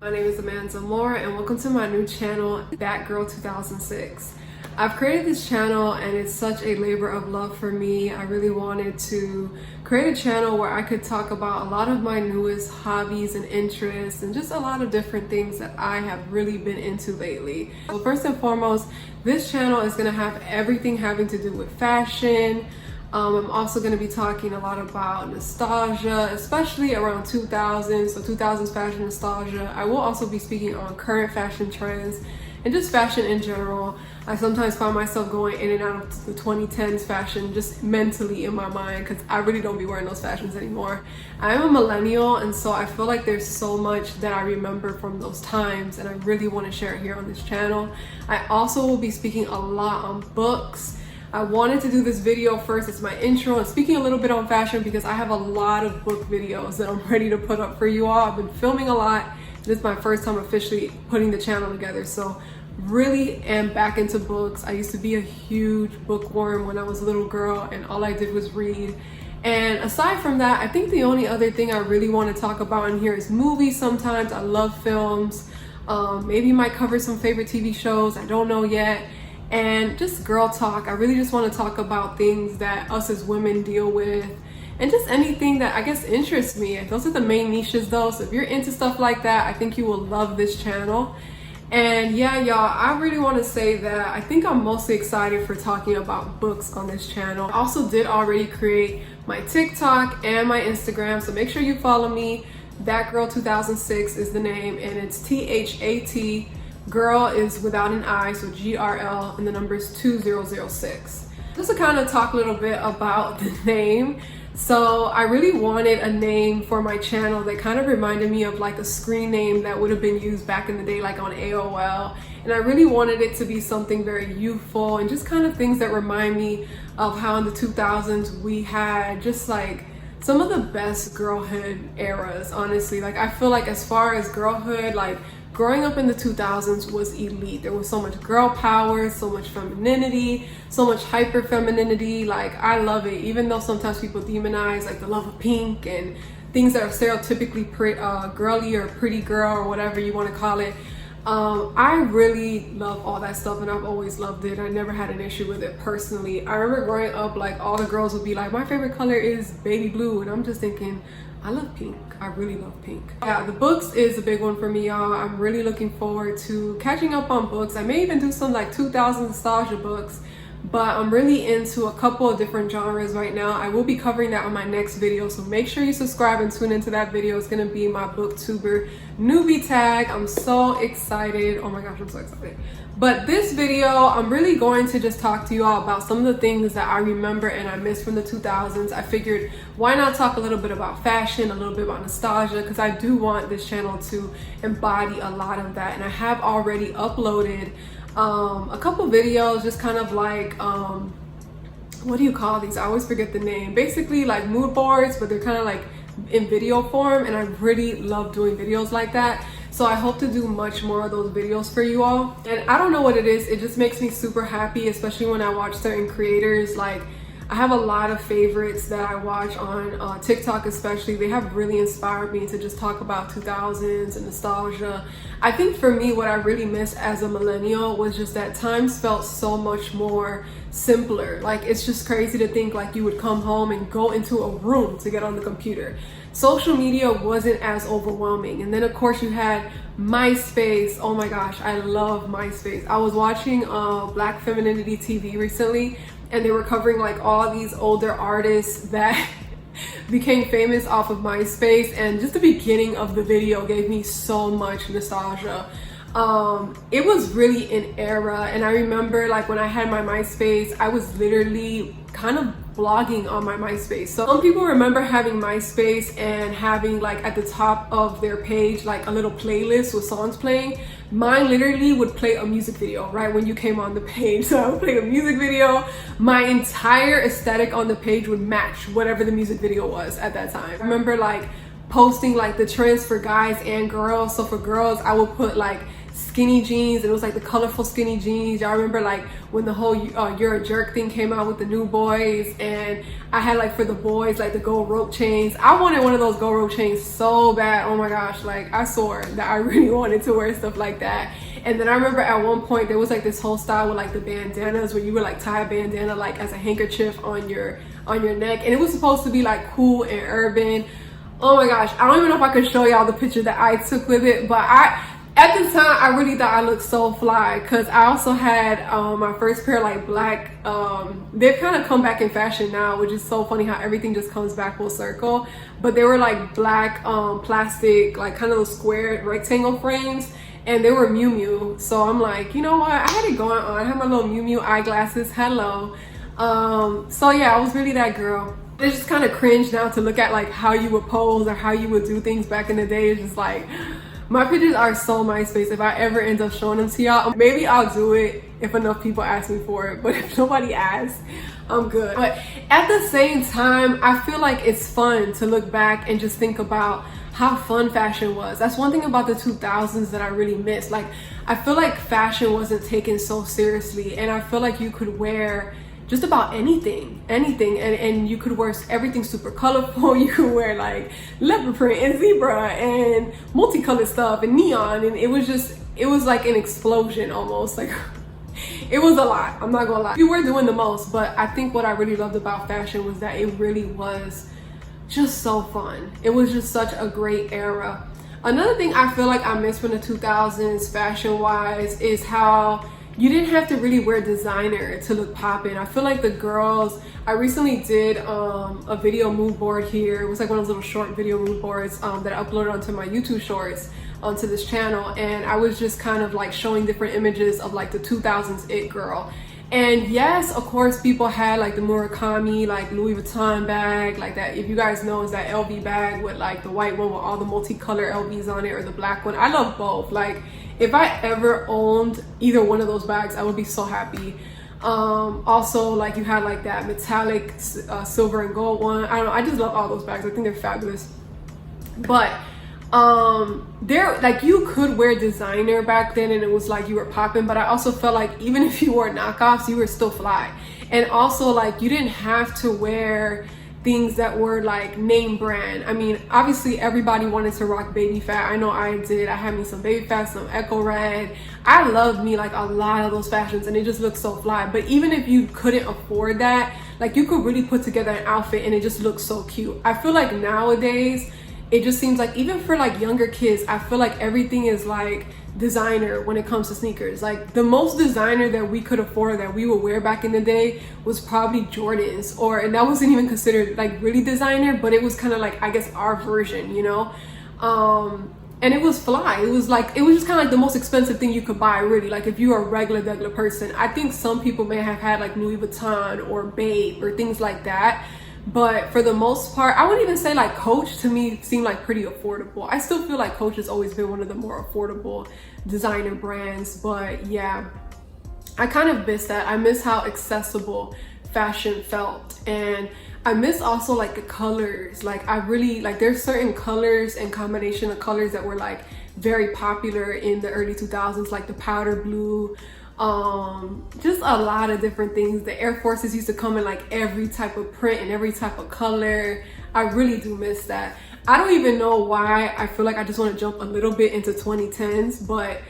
My name is Amanda Moore and welcome to my new channel, ThatGrl2006. I've created this channel and it's such a labor of love for me. I really wanted to create a channel where I could talk about a lot of my newest hobbies and interests and just a lot of different things that I have really been into lately. So first and foremost, this channel is going to have everything having to do with fashion. I'm also going to be talking a lot about nostalgia, especially around 2000s, so 2000s fashion nostalgia. I will also be speaking on current fashion trends and just fashion in general. I sometimes find myself going in and out of the 2010s fashion just mentally in my mind because I really don't be wearing those fashions anymore. I'm a millennial, and so I feel like there's so much that I remember from those times and I really want to share it here on this channel. I also will be speaking a lot on books. I wanted to do this video first as my intro and speaking a little bit on fashion because I have a lot of book videos that I'm ready to put up for you all. I've been filming a lot. This is my first time officially putting the channel together, so really am back into books. I used to be a huge bookworm when I was a little girl and all I did was read. And aside from that, I think the only other thing I really want to talk about in here is movies sometimes. I love films. Maybe might cover some favorite TV shows. I don't know yet. And just girl talk. I really just want to talk about things that us as women deal with and just anything that I guess interests me. Those are the main niches though, so if you're into stuff like that, I think you will love this channel. And yeah, y'all, I really want to say that I think I'm mostly excited for talking about books on this channel. I also did already create my TikTok and my Instagram, so make sure you follow me. ThatGrl2006 is the name, and it's THAT. Girl is without an I, so GRL, and the number is 2006. Just to kind of talk a little bit about the name. So I really wanted a name for my channel that kind of reminded me of like a screen name that would have been used back in the day, like on AOL. And I really wanted it to be something very youthful and just kind of things that remind me of how in the 2000s we had just like some of the best girlhood eras, honestly. Like I feel like as far as girlhood, like growing up in the 2000s was elite. There was so much girl power, so much femininity, so much hyper femininity. Like I love it, even though sometimes people demonize like the love of pink and things that are stereotypically girly or pretty girl or whatever you want to call it. I really love all that stuff and I've always loved it. I never had an issue with it personally. I remember growing up, like all the girls would be like, my favorite color is baby blue, and I'm just thinking, I love pink. I really love pink. Yeah, the books is a big one for me, y'all. I'm really looking forward to catching up on books. I may even do some like 2000 nostalgia books, but I'm really into a couple of different genres right now. I will be covering that on my next video, so make sure you subscribe and tune into that video. It's gonna be my booktuber newbie tag. I'm so excited. Oh my gosh, I'm so excited. But this video, I'm really going to just talk to you all about some of the things that I remember and I miss from the 2000s. I figured, why not talk a little bit about fashion, a little bit about nostalgia, because I do want this channel to embody a lot of that. And I have already uploaded a couple videos, just kind of like, what do you call these? I always forget the name. Basically like mood boards, but they're kind of like in video form, and I really love doing videos like that. So I hope to do much more of those videos for you all. And I don't know what it is, it just makes me super happy, especially when I watch certain creators. Like I have a lot of favorites that I watch on TikTok especially. They have really inspired me to just talk about 2000s and nostalgia. I think for me, what I really missed as a millennial was just that times felt so much more simpler. Like it's just crazy to think like you would come home and go into a room to get on the computer. Social media wasn't as overwhelming. And then of course you had MySpace. Oh my gosh, I love MySpace. I was watching Black Femininity TV recently, and they were covering like all these older artists that became famous off of MySpace, and just the beginning of the video gave me so much nostalgia. It was really an era, and I remember like when I had my MySpace, I was literally kind of blogging on my MySpace. So some people remember having MySpace and having like at the top of their page like a little playlist with songs playing. Mine literally would play a music video right when you came on the page. So I would play a music video. My entire aesthetic on the page would match whatever the music video was at that time. I remember like posting like the trends for guys and girls. So for girls, I would put like skinny jeans, and it was like the colorful skinny jeans. Y'all remember like when the whole You're a Jerk thing came out with the new boys, and I had like for the boys like the gold rope chains. I wanted one of those gold rope chains so bad. Oh my gosh, like I swore that I really wanted to wear stuff like that. And then I remember at one point there was like this whole style with like the bandanas where you would like tie a bandana like as a handkerchief on your neck, and it was supposed to be like cool and urban. Oh my gosh, I don't even know if I could show y'all the picture that I took with it, but at the time I really thought I looked so fly, because I also had my first pair of like black, they've kind of come back in fashion now, which is so funny how everything just comes back full circle, but they were like black plastic, like kind of those square rectangle frames, and they were Miu Miu. So I'm like, you know what, I had it going on. I had my little Miu Miu eyeglasses, hello. So yeah, I was really that girl. It's just kind of cringe now to look at like how you would pose or how you would do things back in the day. It's just like, my pictures are so MySpace. If I ever end up showing them to y'all, maybe I'll do it if enough people ask me for it, but if nobody asks, I'm good. But at the same time, I feel like it's fun to look back and just think about how fun fashion was. That's one thing about the 2000s that I really miss. Like, I feel like fashion wasn't taken so seriously, and I feel like you could wear just about anything, and you could wear everything super colorful. You could wear like leopard print and zebra and multicolored stuff and neon, and it was like an explosion almost. Like, it was a lot, I'm not gonna lie. You were doing the most, but I think what I really loved about fashion was that it really was just so fun. It was just such a great era. Another thing I feel like I miss from the 2000s fashion wise is how you didn't have to really wear designer to look poppin'. I feel like the girls, I recently did a video mood board here. It was like one of those little short video mood boards that I uploaded onto my YouTube shorts onto this channel, and I was just kind of like showing different images of like the 2000s it girl. And yes, of course, people had like the Murakami, like Louis Vuitton bag, like that. If you guys know, is that LV bag with like the white one with all the multicolor LVs on it, or the black one. I love both. Like, if I ever owned either one of those bags, I would be so happy. Also, like you had like that metallic silver and gold one. I don't know, I just love all those bags. I think they're fabulous. But there, like, you could wear designer back then and it was like you were popping, but I also felt like even if you wore knockoffs, you were still fly. And also, like, you didn't have to wear things that were like name brand. I mean, obviously everybody wanted to rock baby fat. I know I did. I had me some baby fat, some Echo Red. I loved me like a lot of those fashions, and it just looked so fly. But even if you couldn't afford that, like, you could really put together an outfit and it just looks so cute. I feel like nowadays it just seems like, even for like younger kids, I feel like everything is like designer when it comes to sneakers. Like, the most designer that we could afford that we would wear back in the day was probably Jordans, and that wasn't even considered like really designer, but it was kind of like, I guess, our version, you know. And it was fly. It was just kind of like the most expensive thing you could buy, really. Like, if you're a regular person. I think some people may have had like Louis Vuitton or Babe or things like that, but for the most part, I wouldn't even say like Coach to me seemed like pretty affordable. I still feel like Coach has always been one of the more affordable designer brands, but yeah, I kind of miss that. I miss how accessible fashion felt, and I miss also like the colors. Like, I really like, there's certain colors and combination of colors that were like very popular in the early 2000s, like the powder blue, just a lot of different things. The Air Forces used to come in like every type of print and every type of color. I really do miss that. I don't even know why I feel like I just want to jump a little bit into 2010s, but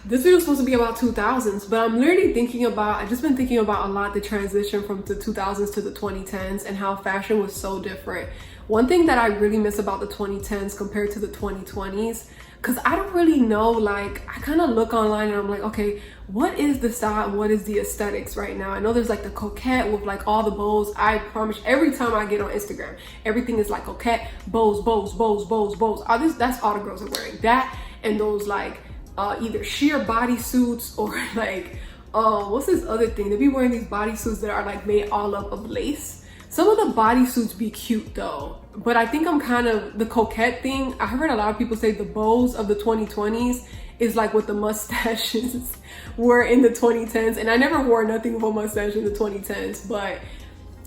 this video is supposed to be about 2000s, but I'm literally I've just been thinking about a lot the transition from the 2000s to the 2010s and how fashion was so different. One thing that I really miss about the 2010s compared to the 2020s, because I don't really know, like, I kind of look online and I'm like, okay, what is the style and what is the aesthetics right now? I know there's like the coquette with like all the bows. I promise, every time I get on Instagram, everything is like coquette, bows, bows, bows, bows, bows. That's all the girls are wearing. That and those like either sheer bodysuits or like, what's this other thing? They be wearing these bodysuits that are like made all up of lace. Some of the bodysuits be cute though, but I think I'm kind of, the coquette thing, I heard a lot of people say the bows of the 2020s is like what the mustaches were in the 2010s, and I never wore nothing with a mustache in the 2010s, but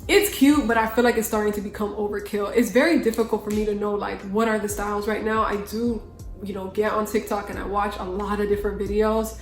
it's cute, but I feel like it's starting to become overkill. It's very difficult for me to know like what are the styles right now. I do you know, get on TikTok and I watch a lot of different videos.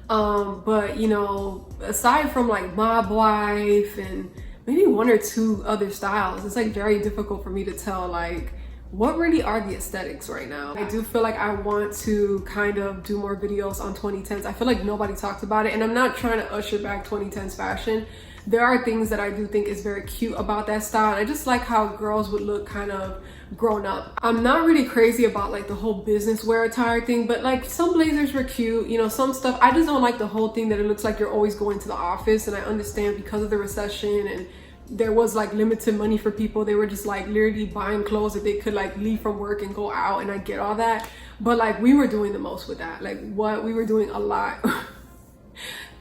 But you know, aside from like mob wife and maybe one or two other styles, it's like very difficult for me to tell like what really are the aesthetics right now. I do feel like I want to kind of do more videos on 2010s. I feel like nobody talks about it, and I'm not trying to usher back 2010s fashion. There are things that I do think is very cute about that style. And I just like how girls would look kind of grown up. I'm not really crazy about like the whole business wear attire thing, but like some blazers were cute, you know, some stuff. I just don't like the whole thing that it looks like you're always going to the office. And I understand because of the recession and there was like limited money for people, they were just like literally buying clothes that they could like leave from work and go out, and I get all that, but like we were doing the most with that. Like what we were doing a lot.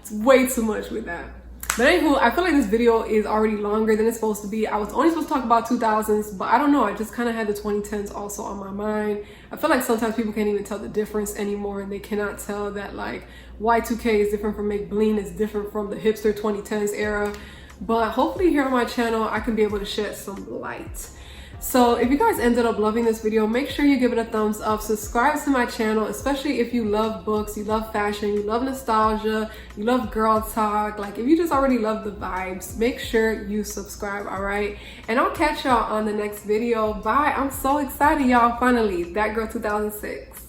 It's way too much with that. But anywho, I feel like this video is already longer than it's supposed to be. I was only supposed to talk about 2000s, but I don't know, I just kind of had the 2010s also on my mind. I feel like sometimes people can't even tell the difference anymore, and they cannot tell that like Y2K is different from Make Bling, is different from the hipster 2010s era. But hopefully here on my channel, I can be able to shed some light. So if you guys ended up loving this video, make sure you give it a thumbs up, subscribe to my channel, especially if you love books, you love fashion, you love nostalgia, you love girl talk. Like if you just already love the vibes, make sure you subscribe, all right? And I'll catch y'all on the next video. Bye. I'm so excited, y'all. Finally, ThatGrl2006.